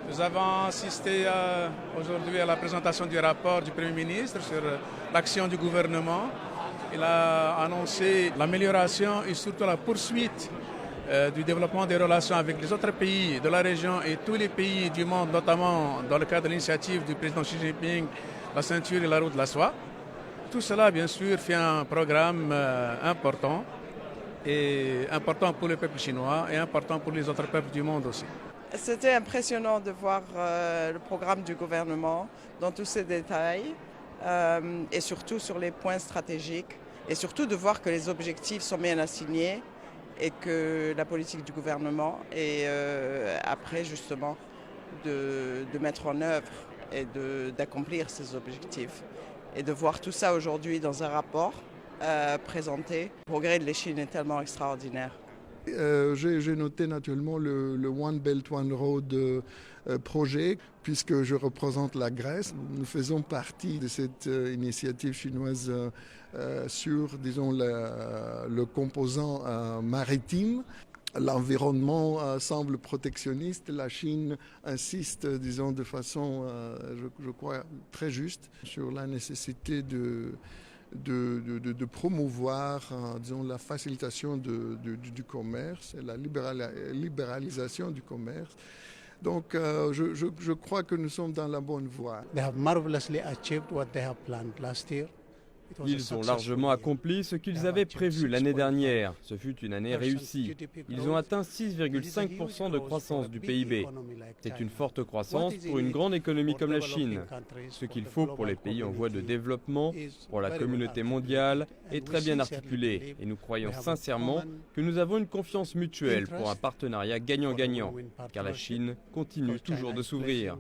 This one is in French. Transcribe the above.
Nous avons assisté aujourd'hui à la présentation du rapport du Premier ministre sur l'action du gouvernement. Il a annoncé l'amélioration et surtout la poursuite du développement des relations avec les autres pays de la région et tous les pays du monde, notamment dans le cadre de l'initiative du président Xi Jinping, la ceinture et la route de la soie. Tout cela, bien sûr, fait un programme important pour le peuple chinois et important pour les autres peuples du monde aussi. C'était impressionnant de voir le programme du gouvernement dans tous ses détails et surtout sur les points stratégiques et surtout de voir que les objectifs sont bien assignés et que la politique du gouvernement est après justement de mettre en œuvre et d'accomplir ces objectifs. Et de voir tout ça aujourd'hui dans un rapport présenté, le progrès de la Chine est tellement extraordinaire. J'ai noté naturellement le One Belt One Road projet, puisque je représente la Grèce. Nous faisons partie de cette initiative chinoise sur, disons, le composant maritime. L'environnement semble protectionniste. La Chine insiste, disons, de façon, je crois, très juste sur la nécessité de promouvoir, disons, la facilitation du commerce et la libéralisation du commerce. Donc, je crois que nous sommes dans la bonne voie. They have marvelously achieved what they have planned last year. Ils ont largement accompli ce qu'ils avaient prévu l'année dernière. Ce fut une année réussie. Ils ont atteint 6,5% de croissance du PIB. C'est une forte croissance pour une grande économie comme la Chine. Ce qu'il faut pour les pays en voie de développement, pour la communauté mondiale, est très bien articulé. Et nous croyons sincèrement que nous avons une confiance mutuelle pour un partenariat gagnant-gagnant, car la Chine continue toujours de s'ouvrir.